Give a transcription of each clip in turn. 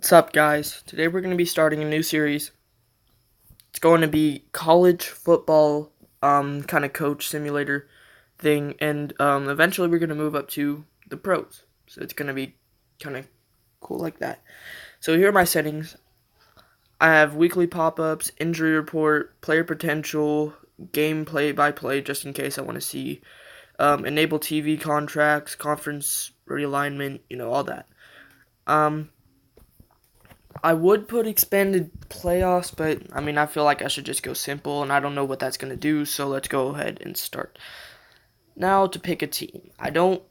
What's up, guys? Today we're going to be starting a new series. It's going to be college football, kind of coach simulator thing, and eventually we're going to move up to the pros. So it's going to be kind of cool like that. So here are my settings. I have weekly pop-ups, injury report, player potential, game play-by-play, just in case I want to see, enable TV contracts, conference realignment, all that. I would put expanded playoffs, but I feel like I should just go simple, and I don't know what that's going to do, so let's go ahead and start. Now to pick a team. Do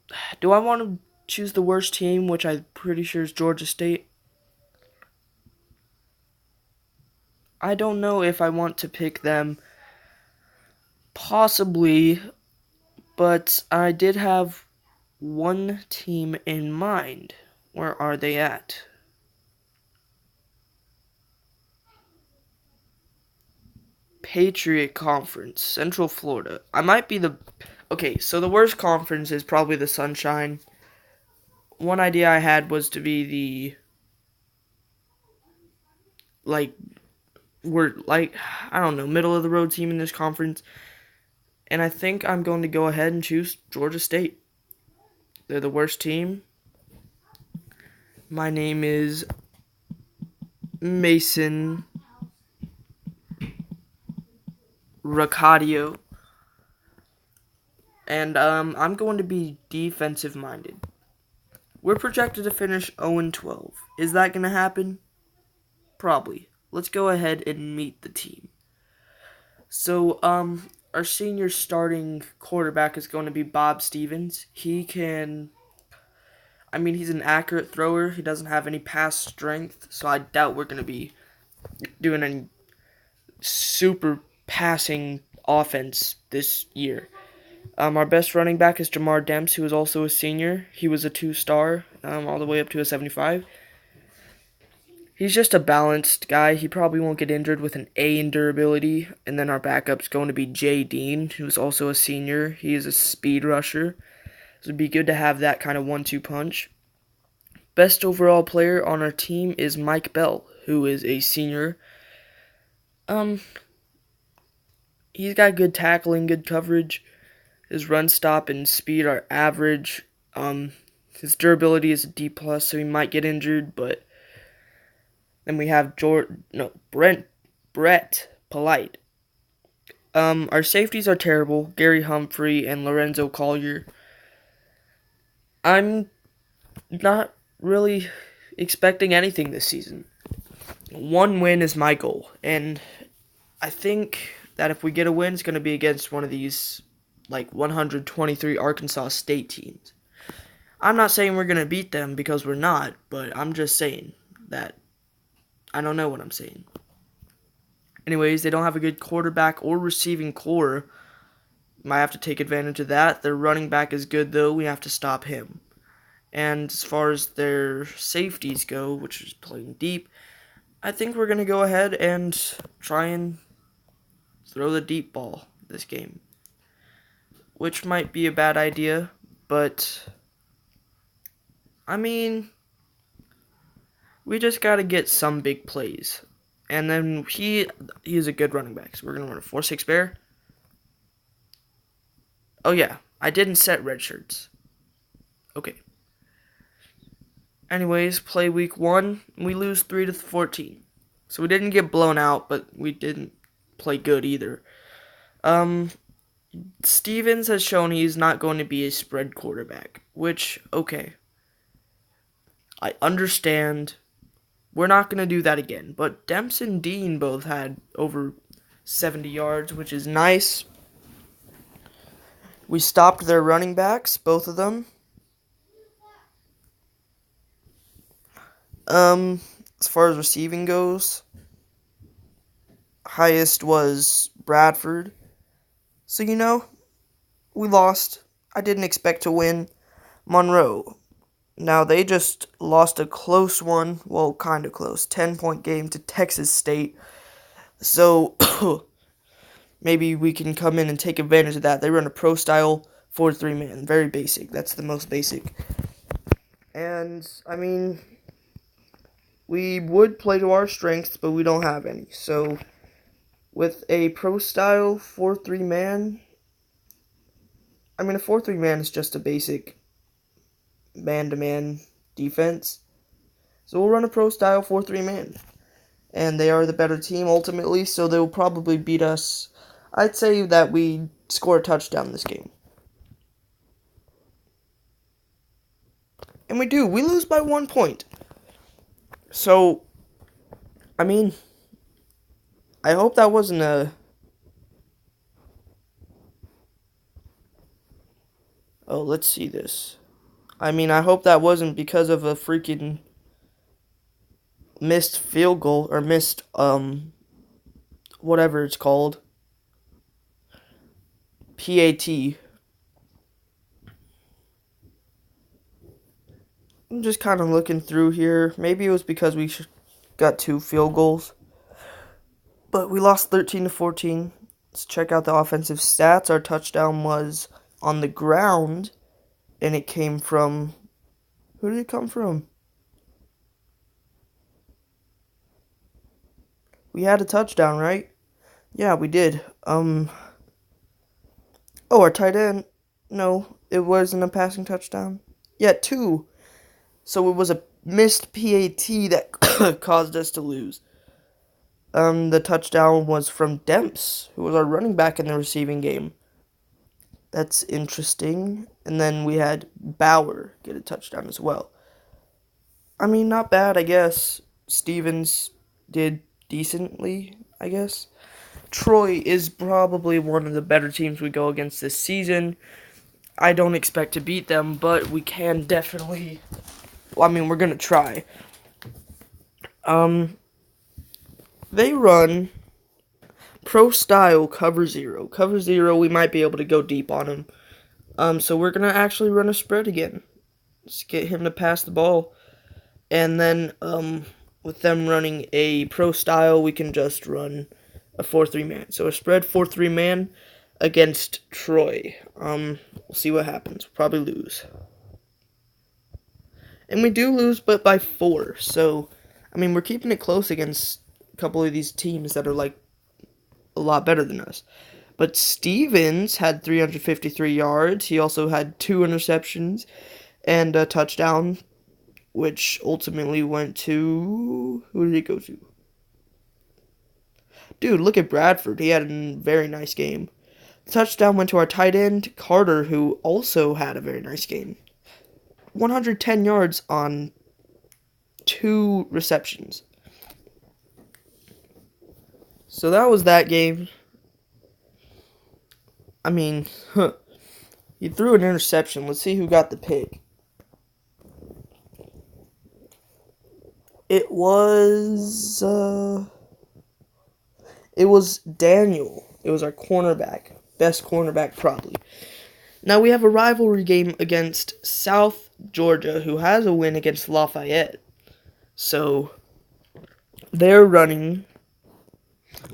I want to choose the worst team, which I'm pretty sure is Georgia State? I don't know if I want to pick them. Possibly, but I did have one team in mind. Where are they at? Patriot Conference, Central Florida. Okay, so the worst conference is probably the Sunshine. One idea I had was to be I don't know, middle of the road team in this conference. And I think I'm going to go ahead and choose Georgia State. They're the worst team. My name is Mason Ricadio. And I'm going to be defensive minded. We're projected to finish 0-12. Is that going to happen? Probably. Let's go ahead and meet the team. So, our senior starting quarterback is going to be Bob Stevens. He's an accurate thrower. He doesn't have any pass strength, so I doubt we're going to be doing any super passing offense this year. Our best running back is Jamar Demps, who is also a senior. He was a 2-star, all the way up to a 75. He's just a balanced guy. He probably won't get injured with an A in durability. And then our backup's going to be Jay Dean, who's also a senior. He is a speed rusher. So it'd be good to have that kind of 1-2 punch. Best overall player on our team is Mike Bell, who is a senior. He's got good tackling, good coverage. His run stop and speed are average. His durability is a D+, so he might get injured, but then we have Brett Polite. Our safeties are terrible. Gary Humphrey and Lorenzo Collier. I'm not really expecting anything this season. One win is my goal, and I think that if we get a win, it's going to be against one of these 123 Arkansas State teams. I'm not saying we're going to beat them because we're not, but I'm just saying that I don't know what I'm saying. Anyways, they don't have a good quarterback or receiving core. Might have to take advantage of that. Their running back is good, though. We have to stop him. And as far as their safeties go, which is playing deep, I think we're going to go ahead and try and throw the deep ball this game. Which might be a bad idea, but we just got to get some big plays. And then he is a good running back. So we're going to run a 4-6 bear. Oh yeah, I didn't set red shirts. Okay. Anyways, play week 1. We lose 3-14. So we didn't get blown out, but we didn't play good either. Stevens has shown he's not going to be a spread quarterback, which, okay. I understand. We're not going to do that again. But Demps and Dean both had over 70 yards, which is nice. We stopped their running backs, both of them. As far as receiving goes, highest was Bradford. So, we lost. I didn't expect to win. Monroe. Now, they just lost a close one. Well, kind of close. 10-point game to Texas State. So, maybe we can come in and take advantage of that. They run a pro-style 4-3 man. Very basic. That's the most basic. And, we would play to our strengths, but we don't have any. So, with a pro-style 4-3 man, I mean, a 4-3 man is just a basic man-to-man defense. So we'll run a pro-style 4-3 man. And they are the better team ultimately, so they will probably beat us. I'd say that we score a touchdown this game. And we do. We lose by 1 point. So, I mean, I hope that wasn't a... Oh, let's see this. I mean, I hope that wasn't because of a freaking missed field goal, or missed, whatever it's called. PAT. I'm just kind of looking through here. Maybe it was because we got 2 field goals. But we lost 13-14. Let's check out the offensive stats. Our touchdown was on the ground, and it came from... Who did it come from? We had a touchdown, right? Yeah, we did. Oh, our tight end. No, it wasn't a passing touchdown. Yeah, 2. So it was a missed PAT that caused us to lose. The touchdown was from Demps, who was our running back in the receiving game. That's interesting. And then we had Bauer get a touchdown as well. I mean, not bad, I guess. Stevens did decently, I guess. Troy is probably one of the better teams we go against this season. I don't expect to beat them, but we can definitely... Well, I mean, we're going to try. They run pro-style cover 0. Cover 0, we might be able to go deep on him. So we're going to actually run a spread again. Let's get him to pass the ball. And then, with them running a pro-style, we can just run a 4-3 man. So a spread 4-3 man against Troy. We'll see what happens. We'll probably lose. And we do lose, but by 4. So, I mean, we're keeping it close against a couple of these teams that are, like, a lot better than us. But Stevens had 353 yards. He also had 2 interceptions and a touchdown, which ultimately went to... Who did it go to? Dude, look at Bradford. He had a very nice game. The touchdown went to our tight end, Carter, who also had a very nice game. 110 yards on 2 receptions. So that was that game. I mean, he threw an interception. Let's see who got the pick. It was Daniel. It was our cornerback. Best cornerback, probably. Now we have a rivalry game against South Georgia, who has a win against Lafayette. So, they're running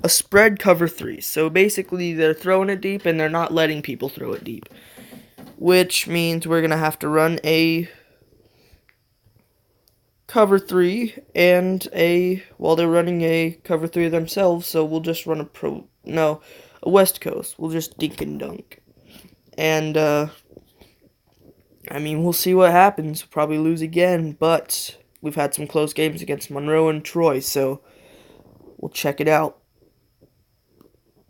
a spread cover 3. So, basically, they're throwing it deep, and they're not letting people throw it deep. Which means we're going to have to run a cover 3 and they're running a cover 3 themselves, so we'll just run a West Coast. We'll just dink and dunk. And, I mean, we'll see what happens. We'll probably lose again, but we've had some close games against Monroe and Troy, so we'll check it out.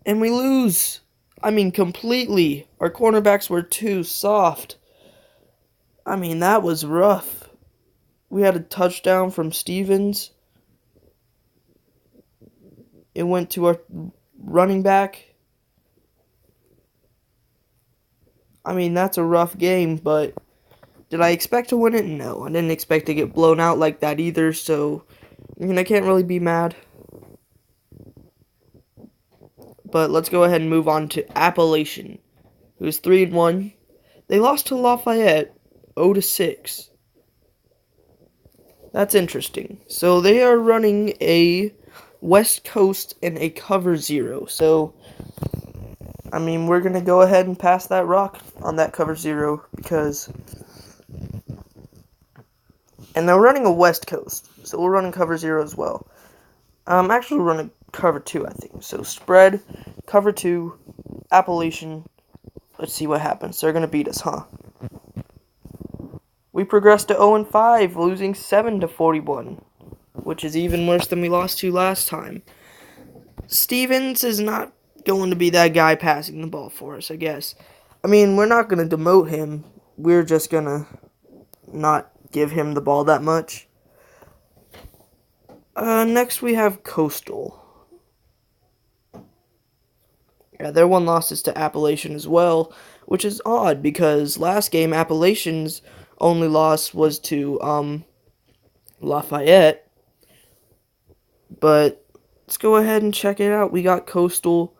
And we lose. I mean, completely. Our cornerbacks were too soft. I mean, that was rough. We had a touchdown from Stevens. It went to our running back. I mean, that's a rough game, but did I expect to win it? No, I didn't expect to get blown out like that either, so, I mean, I can't really be mad. But let's go ahead and move on to Appalachian, who's 3-1. They lost to Lafayette 0-6. That's interesting. So they are running a West Coast and a cover 0. So, I mean, we're going to go ahead and pass that rock on that cover 0 because And they're running a West Coast, so we're running cover 0 as well. Actually, we're running cover 2, I think. So spread, cover 2, Appalachian. Let's see what happens. They're going to beat us, huh? We progressed to 0-5, losing 7-41, which is even worse than we lost to last time. Stevens is not going to be that guy passing the ball for us, I guess. I mean, we're not going to demote him. We're just going to not give him the ball that much. Next we have Coastal. Yeah, their one loss is to Appalachian as well, which is odd because last game Appalachian's only loss was to Lafayette. But let's go ahead and check it out. We got Coastal.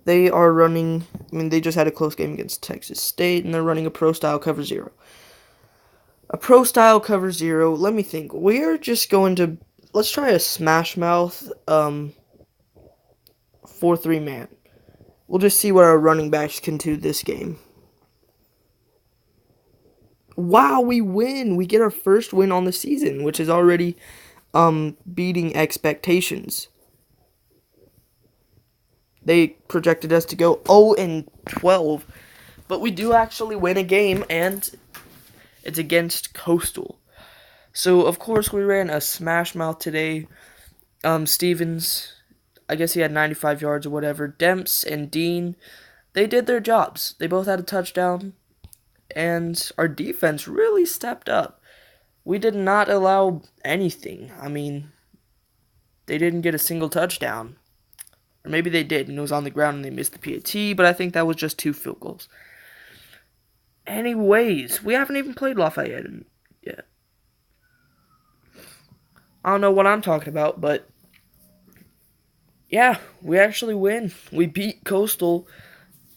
They are running, they just had a close game against Texas State, and they're running a pro-style cover 0. A pro-style cover 0, let me think. We're just going to, let's try a smash mouth 4-3 man. We'll just see what our running backs can do this game. Wow, we win! We get our first win on the season, which is already beating expectations. They projected us to go 0-12, but we do actually win a game, and it's against Coastal. So, of course, we ran a smash mouth today. Stevens, I guess he had 95 yards or whatever. Demps and Dean, they did their jobs. They both had a touchdown, and our defense really stepped up. We did not allow anything. They didn't get a single touchdown. Or maybe they did, and it was on the ground and they missed the PAT, but I think that was just 2 field goals. Anyways, we haven't even played Lafayette yet. I don't know what I'm talking about, but yeah, we actually win. We beat Coastal,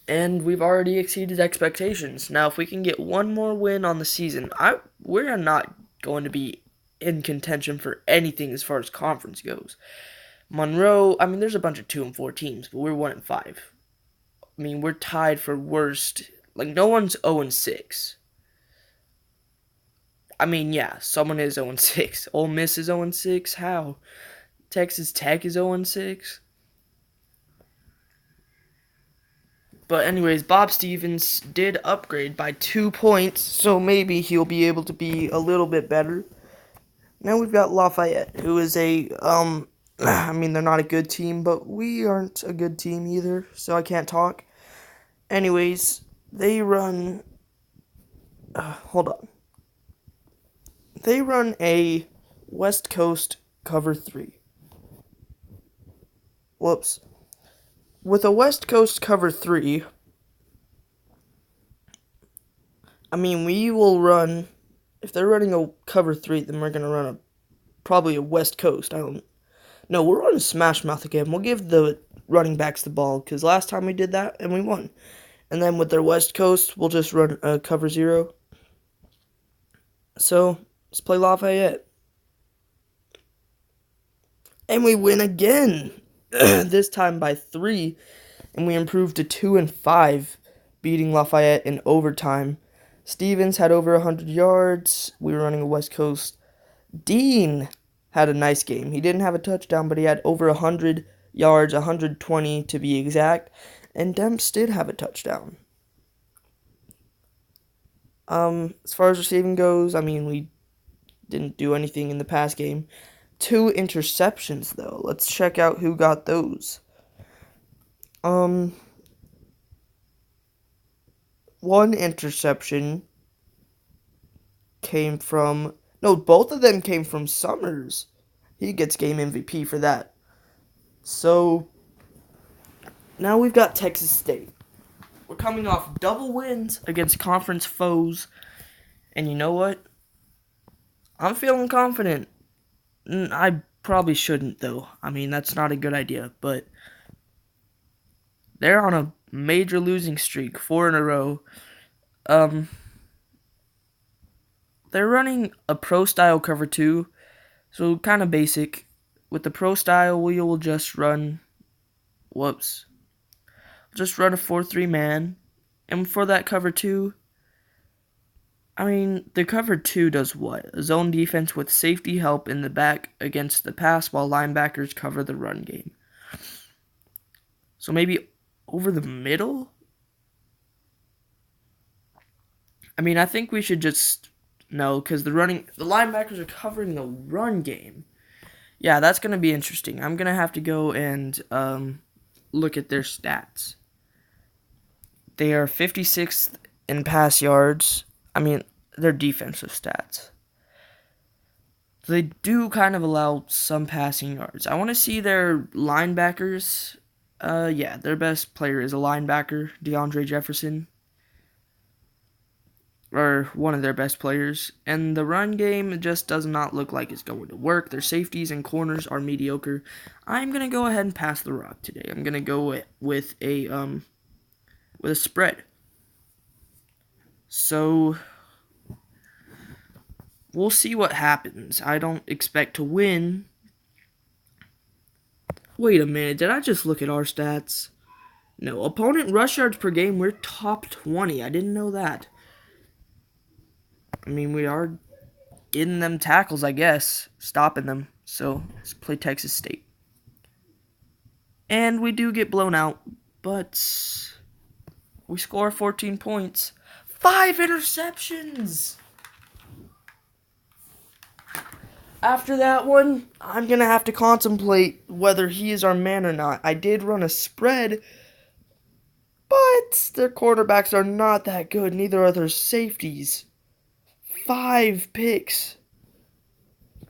and we've already exceeded expectations. Now, if we can get one more win on the season, we're not going to be in contention for anything as far as conference goes. Monroe, there's a bunch of 2-4 teams, but we're 1-5. We're tied for worst. No one's 0-6. Yeah, someone is 0-6. Ole Miss is 0-6. How? Texas Tech is 0-6. But anyways, Bob Stevens did upgrade by 2 points, so maybe he'll be able to be a little bit better. Now we've got Lafayette, who is they're not a good team, but we aren't a good team either, so I can't talk. Anyways, they run... hold on. They run a West Coast cover 3. Whoops. With a West Coast cover 3, we will run... If they're running a cover 3, then we're going to run probably a West Coast. No, we're running smash mouth again. We'll give the running backs the ball, because last time we did that, and we won. And then with their West Coast, we'll just run a cover 0. So, let's play Lafayette. And we win again. This time by 3. And we improved to 2-5, beating Lafayette in overtime. Stevens had over 100 yards. We were running a West Coast. Dean had a nice game. He didn't have a touchdown, but he had over 100 yards, 120 to be exact. And Demps did have a touchdown. As far as receiving goes, we didn't do anything in the pass game. 2 interceptions, though. Let's check out who got those. One interception came from... No, both of them came from Summers. He gets game MVP for that. So, now we've got Texas State. We're coming off double wins against conference foes. And you know what? I'm feeling confident. I probably shouldn't, though. That's not a good idea. But they're on a major losing streak, 4 in a row. They're running a pro-style cover 2, so kind of basic. With the pro-style, we will just run... Just run a 4-3 man. And for that cover 2, I mean, the cover 2 does what? A zone defense with safety help in the back against the pass while linebackers cover the run game. So maybe over the middle? I mean, I think we should just no, because the linebackers are covering the run game. Yeah, that's gonna be interesting. I'm gonna have to go and look at their stats. They are 56th in pass yards. I mean, their defensive stats. They do kind of allow some passing yards. I want to see their linebackers. Yeah, their best player is a linebacker, DeAndre Jefferson, or one of their best players. And the run game just does not look like it's going to work. Their safeties and corners are mediocre. I'm gonna go ahead and pass the rock today. I'm gonna go with a spread. So we'll see what happens. I don't expect to win. Wait a minute, did I just look at our stats? No, opponent rush yards per game, we're top 20. I didn't know that. I mean, we are getting them tackles, I guess, stopping them. So, let's play Texas State. And we do get blown out, but we score 14 points. 5 interceptions! After that one, I'm going to have to contemplate whether he is our man or not. I did run a spread, but their quarterbacks are not that good. Neither are their safeties. 5 picks.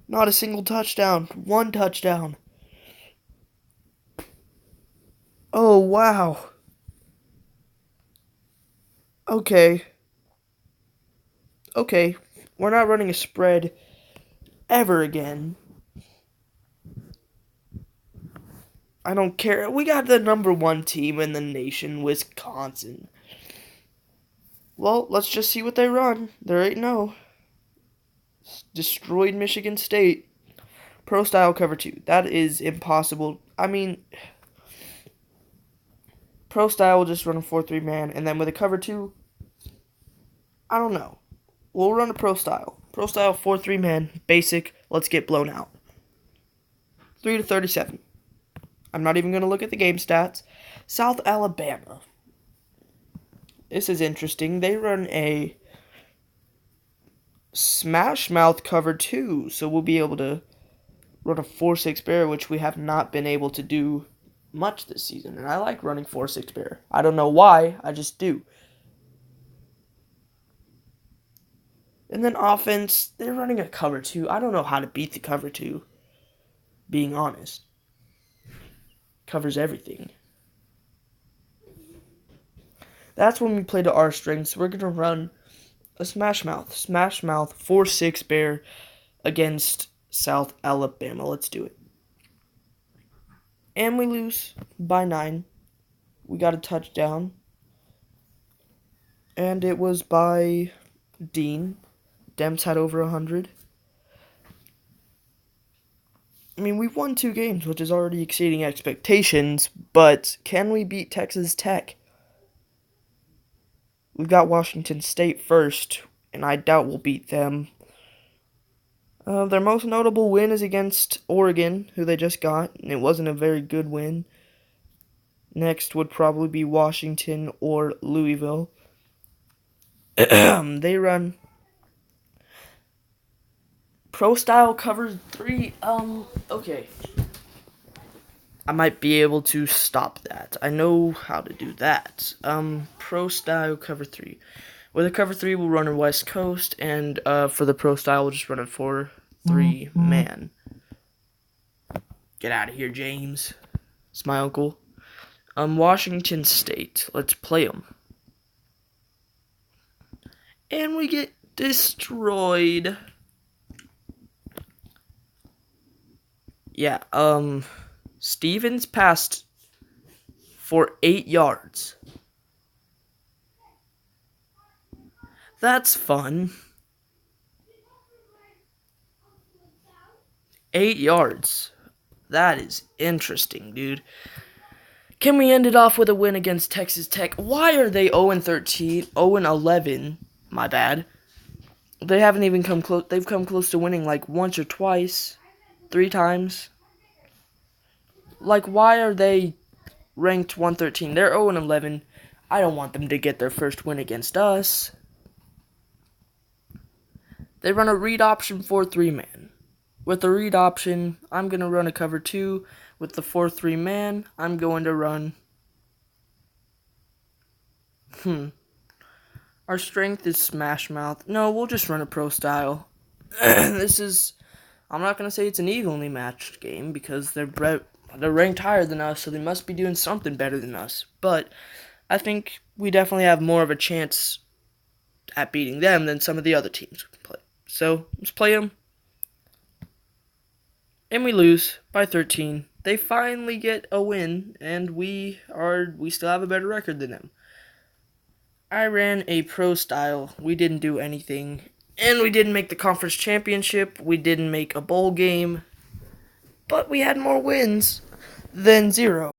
Not a single touchdown. 1 touchdown. Oh, wow. Okay. We're not running a spread ever again. I don't care. We got the number 1 team in the nation, Wisconsin. Well, let's just see what they run. They're 8-0. Destroyed Michigan State. Pro style cover 2. That is impossible. I mean, pro style will just run a 4-3 man, and then with a cover 2, I don't know. We'll run a pro style. Pro style 4-3 man, basic. Let's get blown out. 3-37. I'm not even going to look at the game stats. South Alabama. This is interesting. They run a smash mouth cover 2, so we'll be able to run a 4-6 bear, which we have not been able to do much this season. And I like running 4-6 bear. I don't know why, I just do. And then offense, they're running a cover 2. I don't know how to beat the cover 2, being honest. Covers everything. That's when we play to our strengths. We're going to run a smash mouth 4-6 bear against South Alabama. Let's do it. And we lose by 9. We got a touchdown. And it was by Dean. Dems had over 100. I mean, we've won 2 games, which is already exceeding expectations, but can we beat Texas Tech? We've got Washington State first, and I doubt we'll beat them. Their most notable win is against Oregon, who they just got, and it wasn't a very good win. Next would probably be Washington or Louisville. They run pro style cover 3. Okay. I might be able to stop that. I know how to do that. Pro style cover 3. With a cover 3, we'll run a West Coast, and for the pro style, we'll just run a 4-3 man. Get out of here, James. It's my uncle. Washington State. Let's play them. And we get destroyed. Yeah, Stevens passed for 8 yards. That's fun. 8 yards. That is interesting, dude. Can we end it off with a win against Texas Tech? Why are they 0-13, 0-11? My bad. They haven't even come close. They've come close to winning like once or twice, 3 times. Like, why are they ranked 113? They're 0-11. I don't want them to get their first win against us. They run a read option 4-3 man. With the read option, I'm going to run a cover 2. With the 4-3 man, I'm going to run... Our strength is smash mouth. No, we'll just run a pro style. This is... I'm not going to say it's an evenly matched game because they're ranked higher than us, so they must be doing something better than us. But I think we definitely have more of a chance at beating them than some of the other teams we can play. So let's play them. And we lose by 13. They finally get a win, and we still have a better record than them. I ran a pro style. We didn't do anything. And we didn't make the conference championship. We didn't make a bowl game. But we had more wins than 0.